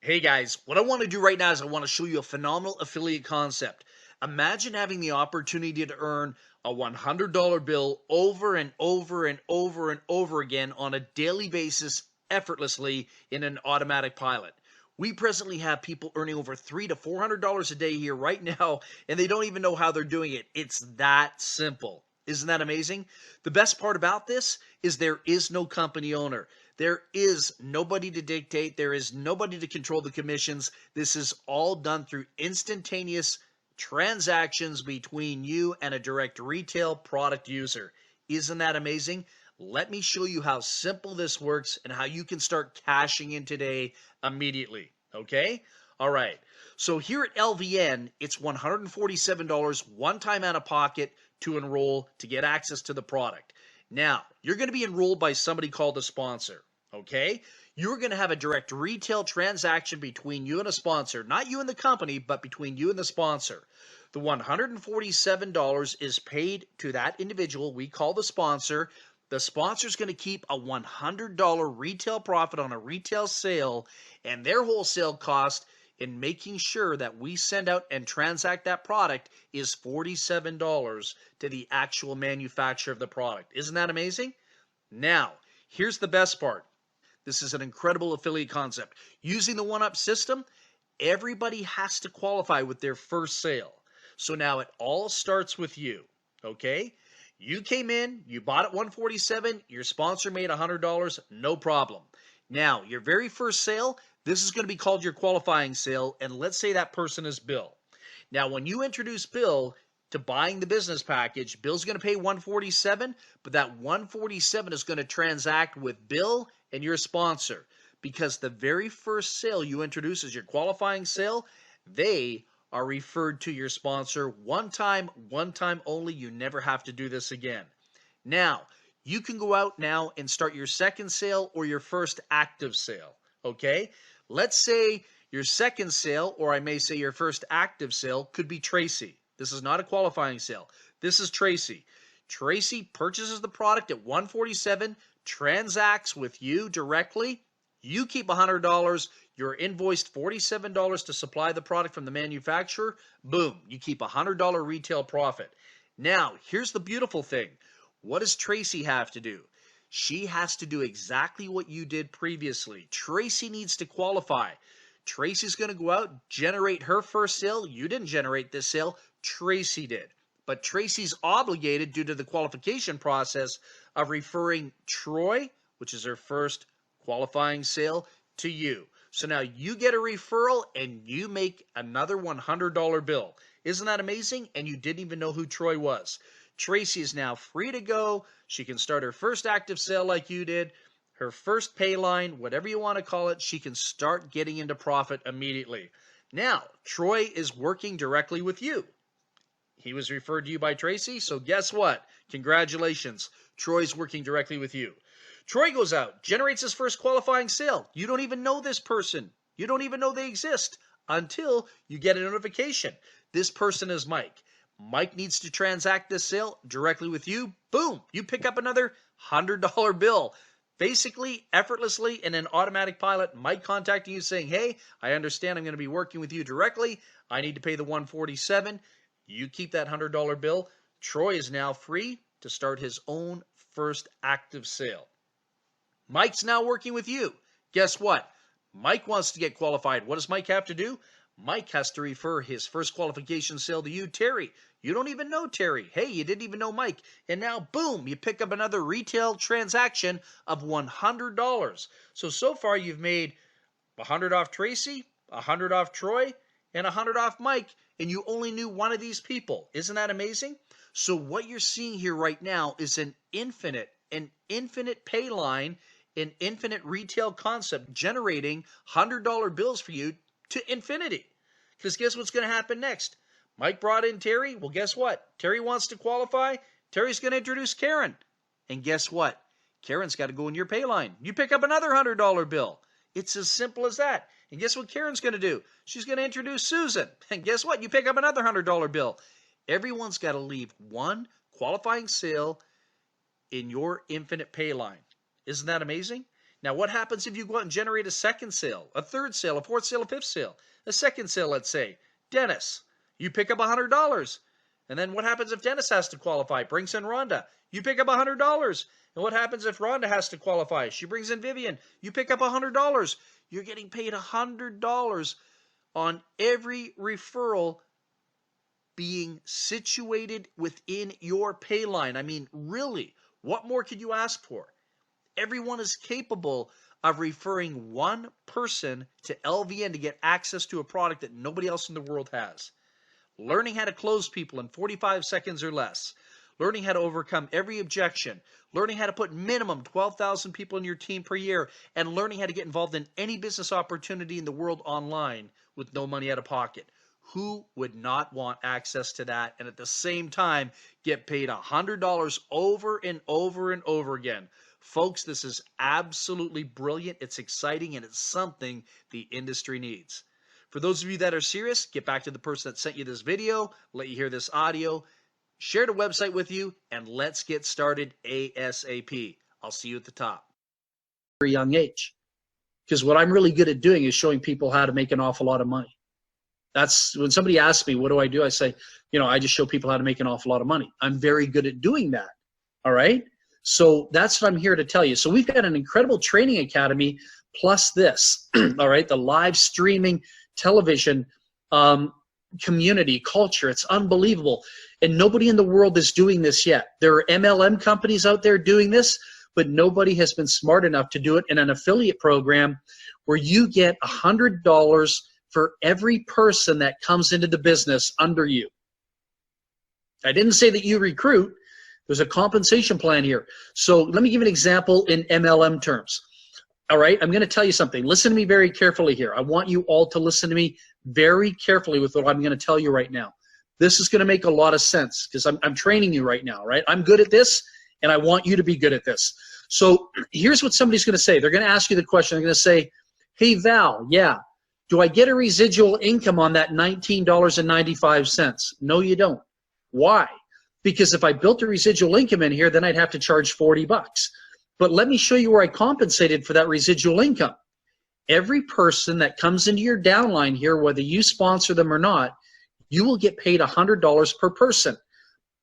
Hey guys, what I want to do right now is I want to show you a phenomenal affiliate concept. Imagine having the opportunity to earn a $100 bill over and over and over and over again on a daily basis effortlessly in an automatic pilot. We presently have people earning over $300 to $400 a day here right now, and they don't even know how they're doing it. It's that simple. Isn't that amazing? The best part about this is there is no company owner. There is nobody to dictate. There is nobody to control the commissions. This is all done through instantaneous transactions between you and a direct retail product user. Isn't that amazing? Let me show you how simple this works and how you can start cashing in today immediately. Okay? All right. So here at LVN, it's $147 one time out of pocket to enroll to get access to the product. Now, you're going to be enrolled by somebody called a sponsor. Okay? You're going to have a direct retail transaction between you and a sponsor, not you and the company, but between you and the sponsor. The $147 is paid to that individual we call the sponsor. The sponsor is going to keep a $100 retail profit on a retail sale, and their wholesale cost in making sure that we send out and transact that product is $47 to the actual manufacturer of the product. Isn't that amazing? Now, here's the best part. This is an incredible affiliate concept. Using the one-up system, everybody has to qualify with their first sale. So now it all starts with you, okay? You came in, you bought at 147, your sponsor made $100, no problem. Now, your very first sale, this is going to be called your qualifying sale, and let's say that person is Bill. Now, when you introduce Bill to buying the business package, Bill's going to pay 147, but that 147 is going to transact with Bill and your sponsor, because the very first sale you introduce as your qualifying sale, they are referred to your sponsor one time only. You never have to do this again. Now, you can go out now and start your second sale or your first active sale, okay? Let's say your second sale, or I may say your first active sale, could be Tracy. This is not a qualifying sale. This is Tracy. Tracy purchases the product at 147, transacts with you directly. You keep $100. You're invoiced $47 to supply the product from the manufacturer. Boom, you keep $100 retail profit. Now, here's the beautiful thing. What does Tracy have to do? She has to do exactly what you did previously. Tracy needs to qualify. Tracy's going to go out, generate her first sale. You didn't generate this sale. Tracy did. But Tracy's obligated due to the qualification process of referring Troy, which is her first qualifying sale, to you. So now you get a referral and you make another $100 bill. Isn't that amazing? And you didn't even know who Troy was. Tracy is now free to go. She can start her first active sale like you did, her first pay line, whatever you want to call it. She can start getting into profit immediately. Now, Troy is working directly with you. He was referred to you by Tracy, so guess what? Congratulations. Troy's working directly with you. Troy goes out, generates his first qualifying sale. You don't even know this person. You don't even know they exist until you get a notification. This person is Mike. Mike needs to transact this sale directly with you. Boom, you pick up another $100 bill. Basically, effortlessly, in an automatic pilot, Mike contacting you saying, hey, I understand I'm going to be working with you directly. I need to pay the 147. You keep that $100 bill. Troy is now free to start his own first active sale. Mike's now working with you. Guess what? Mike wants to get qualified. What does Mike have to do? Mike has to refer his first qualification sale to you, Terry. You don't even know Terry. Hey, you didn't even know Mike. And now, boom, you pick up another retail transaction of $100. So far you've made 100 off Tracy, 100 off Troy, and 100 off Mike, and you only knew one of these people. Isn't that amazing? So what you're seeing here right now is an infinite pay line, an infinite retail concept generating $100 bills for you to infinity. Because guess what's going to happen next? Mike brought in Terry. Well, guess what? Terry wants to qualify. Terry's going to introduce Karen. And guess what? Karen's got to go in your pay line. You pick up another $100 bill. It's as simple as that. And guess what Karen's going to do? She's going to introduce Susan. And guess what? You pick up another $100 bill. Everyone's got to leave one qualifying sale in your infinite pay line. Isn't that amazing? Now, what happens if you go out and generate a second sale, a third sale, a fourth sale, a fifth sale, a second sale, let's say? Dennis, you pick up $100. And then what happens if Dennis has to qualify? Brings in Rhonda. You pick up $100. And what happens if Rhonda has to qualify? She brings in Vivian. You pick up $100. You're getting paid $100 on every referral being situated within your pay line. I mean, really, what more could you ask for? Everyone is capable of referring one person to LVN to get access to a product that nobody else in the world has. Learning how to close people in 45 seconds or less. Learning how to overcome every objection. Learning how to put minimum 12,000 people in your team per year. And learning how to get involved in any business opportunity in the world online with no money out of pocket. Who would not want access to that and at the same time get paid $100 over and over and over again? Folks, this is absolutely brilliant. It's exciting, and it's something the industry needs. For those of you that are serious, get back to the person that sent you this video, let you hear this audio, share the website with you, and let's get started ASAP. I'll see you at the top. Very young age. Because what I'm really good at doing is showing people how to make an awful lot of money. That's when somebody asks me, what do? I say, I just show people how to make an awful lot of money. I'm very good at doing that. All right. So that's what I'm here to tell you. So we've got an incredible training academy plus this, all right, the live streaming television community culture. It's unbelievable. And nobody in the world is doing this yet. There are MLM companies out there doing this, but nobody has been smart enough to do it in an affiliate program where you get $100 for every person that comes into the business under you. I didn't say that you recruit. There's a compensation plan here. So let me give an example in MLM terms. All right, I'm going to tell you something. Listen to me very carefully here. I want you all to listen to me very carefully with what I'm going to tell you right now. This is going to make a lot of sense because I'm training you right now, right? I'm good at this, and I want you to be good at this. So here's what somebody's going to say. They're going to ask you the question. They're going to say, hey, Val, yeah, do I get a residual income on that $19.95? No, you don't. Why? Because if I built a residual income in here, then I'd have to charge $40. But let me show you where I compensated for that residual income. Every person that comes into your downline here, whether you sponsor them or not, you will get paid $100 per person.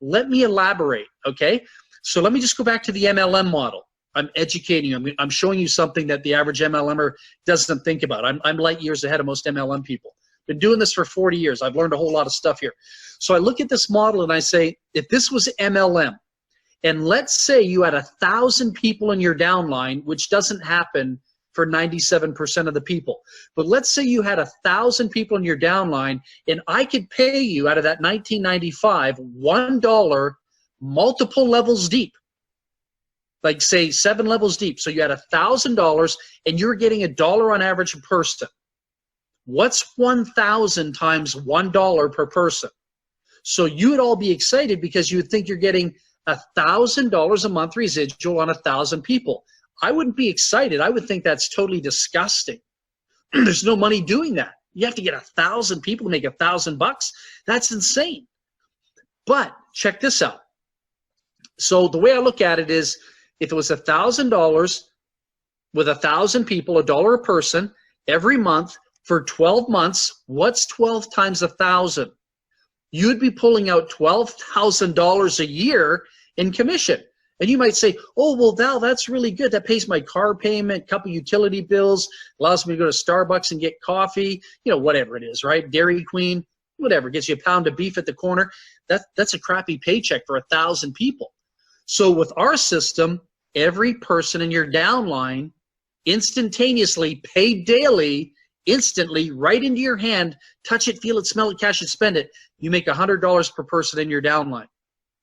Let me elaborate, okay? So let me just go back to the MLM model. I'm educating you. I'm showing you something that the average MLMer doesn't think about. I'm light years ahead of most MLM people. Been doing this for 40 years. I've learned a whole lot of stuff here. So I look at this model and I say, if this was MLM, and let's say you had 1,000 people in your downline, which doesn't happen for 97% of the people. But let's say you had 1,000 people in your downline, and I could pay you out of that $19.95 $1 multiple levels deep. Like say 7 levels deep. So you had $1,000 and you're getting $1 on average per person. What's 1,000 times $1 per person? So you would all be excited because you would think you're getting $1,000 a month residual on 1,000 people. I wouldn't be excited. I would think that's totally disgusting. There's no money doing that. You have to get 1,000 people to make $1,000. That's insane. But check this out. So the way I look at it is, if it was $1,000 with 1,000 people, $1 a person every month for 12 months, what's 12 times 1,000? You'd be pulling out $12,000 a year in commission. And you might say, oh, well, Val, that's really good. That pays my car payment, couple utility bills, allows me to go to Starbucks and get coffee, whatever it is, right? Dairy Queen, whatever, gets you a pound of beef at the corner. That's a crappy paycheck for 1,000 people. So with our system, every person in your downline instantaneously, paid daily, instantly, right into your hand, touch it, feel it, smell it, cash it, spend it. You make $100 per person in your downline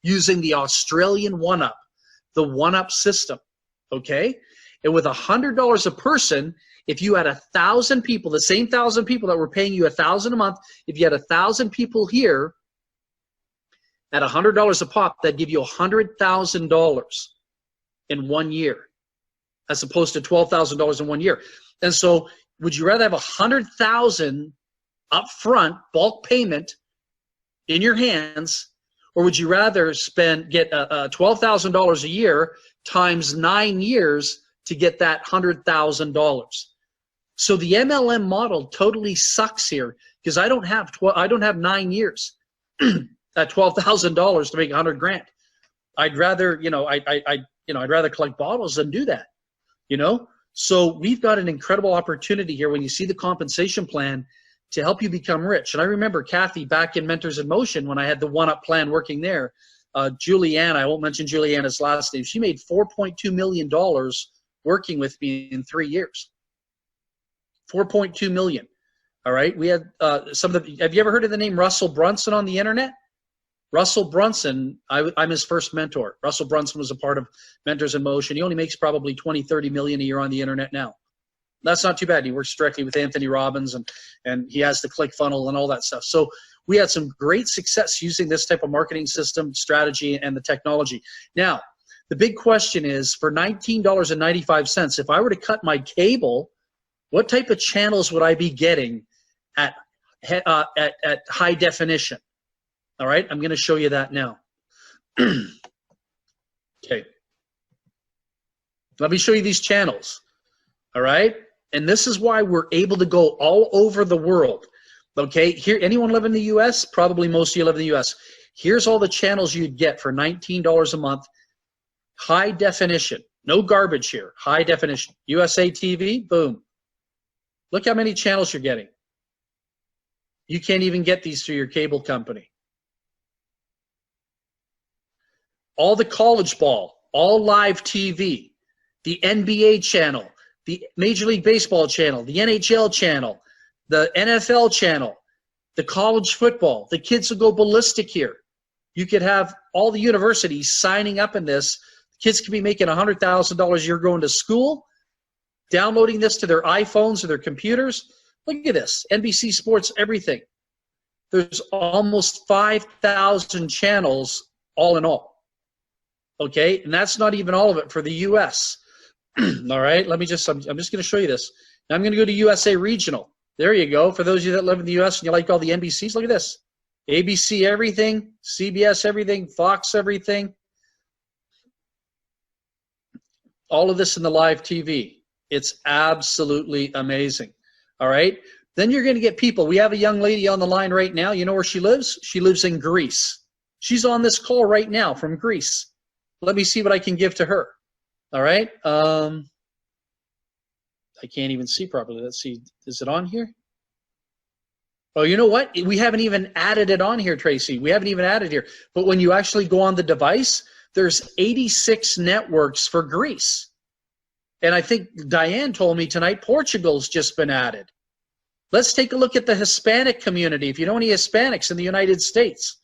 using the Australian one-up, the one-up system, okay? And with $100 a person, if you had 1,000 people, the same 1,000 people that were paying you $1,000 a month, if you had 1,000 people here at $100 a pop, that'd give you $100,000 in 1 year, as opposed to $12,000 in 1 year. And so would you rather have $100,000 up front, bulk payment in your hands, or would you rather get $12,000 a year times 9 years to get that $100,000. So the MLM model totally sucks here because I don't have 9 years at $12,000 to make 100 grand. I'd rather, I'd rather collect bottles than do that, So we've got an incredible opportunity here when you see the compensation plan to help you become rich. And I remember Kathy back in Mentors in Motion when I had the one-up plan working there. Juliana, I won't mention Juliana's last name. She made $4.2 million working with me in 3 years. 4.2 million. All right. We had have you ever heard of the name Russell Brunson on the internet? Russell Brunson, I'm his first mentor. Russell Brunson was a part of Mentors in Motion. He only makes probably 20, 30 million a year on the internet now. That's not too bad. He works directly with Anthony Robbins and he has the ClickFunnels and all that stuff. So we had some great success using this type of marketing system, strategy, and the technology. Now, the big question is for $19.95, if I were to cut my cable, what type of channels would I be getting at high definition? All right, I'm going to show you that now. Okay. Let me show you these channels. All right, and this is why we're able to go all over the world. Okay, here, anyone live in the U.S.? Probably most of you live in the U.S. Here's all the channels you'd get for $19 a month. High definition. No garbage here. High definition. USA TV, boom. Look how many channels you're getting. You can't even get these through your cable company. All the college ball, all live TV, the NBA channel, the Major League Baseball channel, the NHL channel, the NFL channel, the college football. The kids will go ballistic here. You could have all the universities signing up in this. Kids could be making $100,000 a year going to school, downloading this to their iPhones or their computers. Look at this, NBC Sports, everything. There's almost 5,000 channels all in all. Okay, and that's not even all of it for the U.S. All right, I'm just going to show you this. Now I'm going to go to USA Regional. There you go. For those of you that live in the U.S. and you like all the NBCs, look at this. ABC everything, CBS everything, Fox everything. All of this in the live TV. It's absolutely amazing. All right. Then you're going to get people. We have a young lady on the line right now. You know where she lives? She lives in Greece. She's on this call right now from Greece. Let me see what I can give to her. All right. I can't even see properly. Let's see. Is it on here? Oh, you know what? We haven't even added it on here, Tracy. We haven't even added here. But when you actually go on the device, there's 86 networks for Greece. And I think Diane told me tonight Portugal's just been added. Let's take a look at the Hispanic community. If you know any Hispanics in the United States,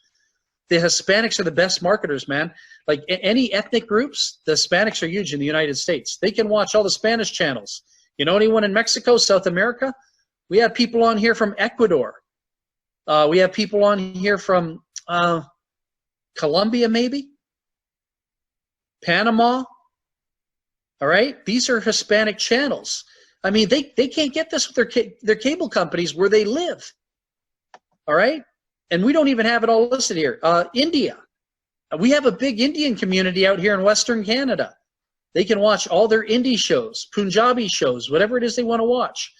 the Hispanics are the best marketers, man. Like any ethnic groups, the Hispanics are huge in the United States. They can watch all the Spanish channels. You know anyone in Mexico, South America? We have people on here from Ecuador. We have people on here from Colombia, maybe? Panama? All right? These are Hispanic channels. I mean, they can't get this with their cable companies where they live. All right? And we don't even have it all listed here. India. We have a big Indian community out here in Western Canada. They can watch all their indie shows, Punjabi shows, whatever it is they want to watch.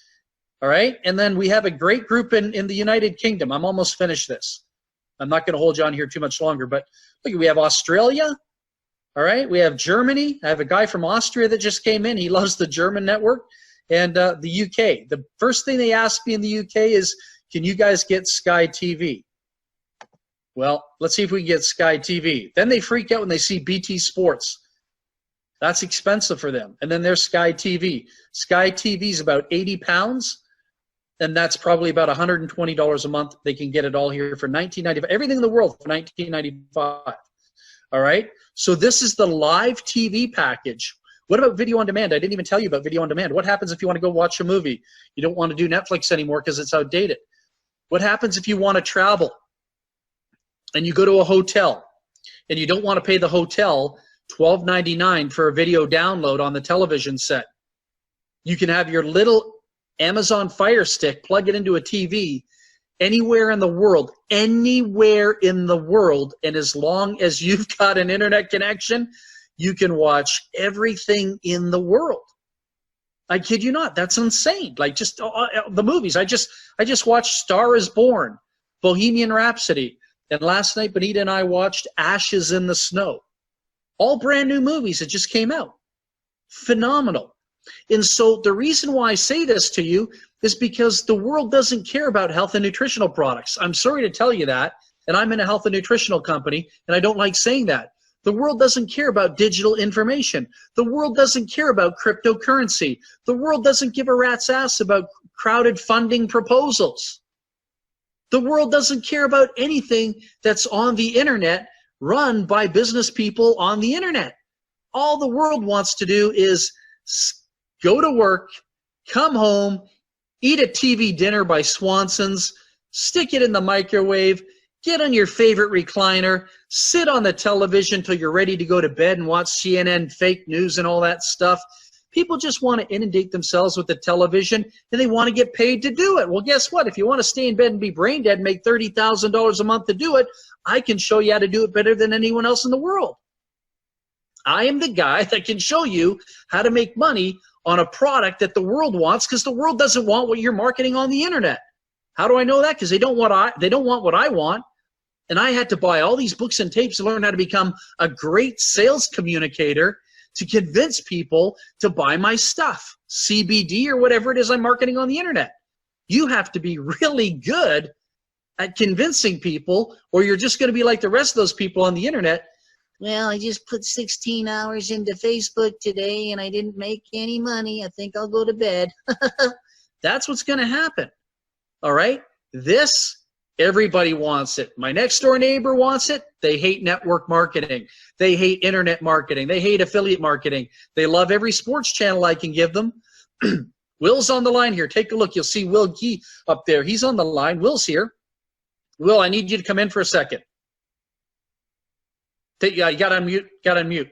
All right? And then we have a great group in the United Kingdom. I'm almost finished this. I'm not going to hold you on here too much longer, but look, we have Australia. All right? We have Germany. I have a guy from Austria that just came in. He loves the German network. And the UK. The first thing they ask me in the UK is, can you guys get Sky TV? Well, let's see if we can get Sky TV. Then they freak out when they see BT Sports. That's expensive for them. And then there's Sky TV. Sky TV is about 80 pounds, and that's probably about $120 a month. They can get it all here for $19.95. Everything in the world for $19.95. All right? So this is the live TV package. What about video on demand? I didn't even tell you about video on demand. What happens if you want to go watch a movie? You don't want to do Netflix anymore because it's outdated. What happens if you want to travel and you go to a hotel and you don't want to pay the hotel $12.99 for a video download on the television set? You can have your little Amazon Fire Stick, plug it into a TV anywhere in the world, and as long as you've got an internet connection, you can watch everything in the world. I kid you not. That's insane. Like just the movies. I just watched Star is Born, Bohemian Rhapsody, and last night Benita and I watched Ashes in the Snow. All brand new movies that just came out. Phenomenal. And so the reason why I say this to you is because the world doesn't care about health and nutritional products. I'm sorry to tell you that, and I'm in a health and nutritional company, and I don't like saying that. The world doesn't care about digital information. The world doesn't care about cryptocurrency. The world doesn't give a rat's ass about crowded funding proposals. The world doesn't care about anything that's on the internet run by business people on the internet. All the world wants to do is go to work, come home, eat a TV dinner by Swanson's, stick it in the microwave, get on your favorite recliner, sit on the television till you're ready to go to bed and watch CNN fake news and all that stuff. People just want to inundate themselves with the television, and they want to get paid to do it. Well, guess what? If you want to stay in bed and be brain dead and make $30,000 a month to do it, I can show you how to do it better than anyone else in the world. I am the guy that can show you how to make money on a product that the world wants, because the world doesn't want what you're marketing on the internet. How do I know that? Because they don't want what I want. And I had to buy all these books and tapes to learn how to become a great sales communicator to convince people to buy my stuff, CBD or whatever it is I'm marketing on the internet. You have to be really good at convincing people, or you're just going to be like the rest of those people on the internet. Well, I just put 16 hours into Facebook today and I didn't make any money. I think I'll go to bed. That's what's going to happen. All right? This, everybody wants it. My next door neighbor wants it. They hate network marketing. They hate internet marketing. They hate affiliate marketing. They love every sports channel I can give them. Will's on the line here. Take a look. You'll see Will Gee up there. He's on the line. Will's here. Will, I need you to come in for a second. Yeah, you got to unmute. Got to unmute.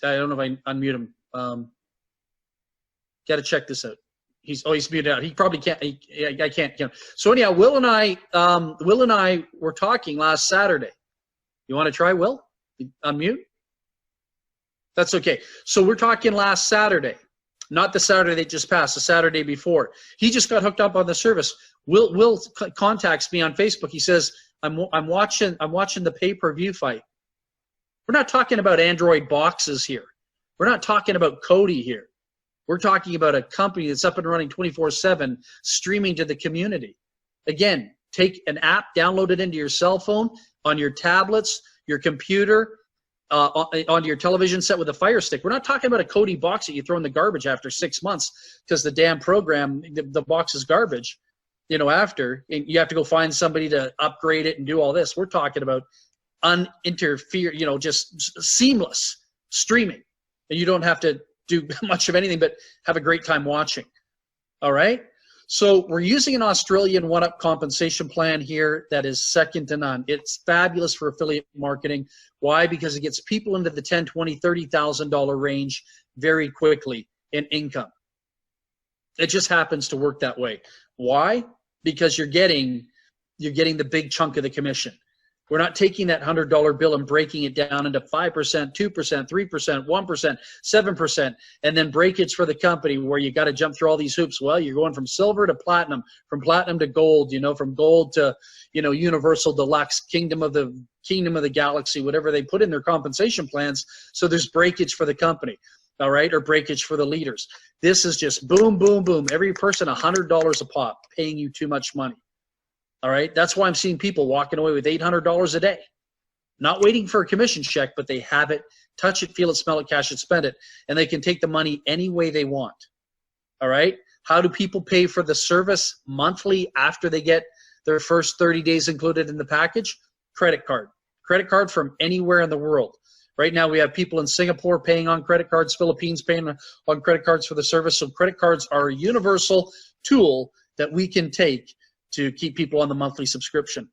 I don't know if I unmute him. Got to check this out. He's muted out. He probably can't. I can't. So anyhow, Will and I were talking last Saturday. You want to try, Will? Unmute. That's okay. So we're talking last Saturday, not the Saturday that just passed, the Saturday before. He just got hooked up on the service. Will contacts me on Facebook. He says, I'm watching the pay-per-view fight. We're not talking about Android boxes here. We're not talking about Cody here. We're talking about a company that's up and running 24/7, streaming to the community. Again, take an app, download it into your cell phone, on your tablets, your computer, onto your television set with a Fire Stick. We're not talking about a Cody box that you throw in the garbage after 6 months because the damn program, the box is garbage. After, and you have to go find somebody to upgrade it and do all this. We're talking about just seamless streaming. And you don't have to do much of anything but have a great time watching. All right? So we're using an Australian one-up compensation plan here that is second to none. It's fabulous for affiliate marketing. Why? Because it gets people into the $10,000, $20,000, $30,000 range very quickly in income. It just happens to work that way. Why? Because you're getting the big chunk of the commission. We're not taking that $100 bill and breaking it down into 5%, 2%, 3%, 1%, 7%, and then breakage for the company where you got to jump through all these hoops. Well, you're going from silver to platinum, from platinum to gold, from gold to, universal deluxe, kingdom of the galaxy, whatever they put in their compensation plans. So there's breakage for the company. All right, or breakage for the leaders. This is just boom, boom, boom. Every person $100 a pop, paying you too much money. All right, that's why I'm seeing people walking away with $800 a day. Not waiting for a commission check, but they have it, touch it, feel it, smell it, cash it, spend it, and they can take the money any way they want. All right, how do people pay for the service monthly after they get their first 30 days included in the package? Credit card. Credit card from anywhere in the world. Right now we have people in Singapore paying on credit cards, Philippines paying on credit cards for the service. So credit cards are a universal tool that we can take to keep people on the monthly subscription.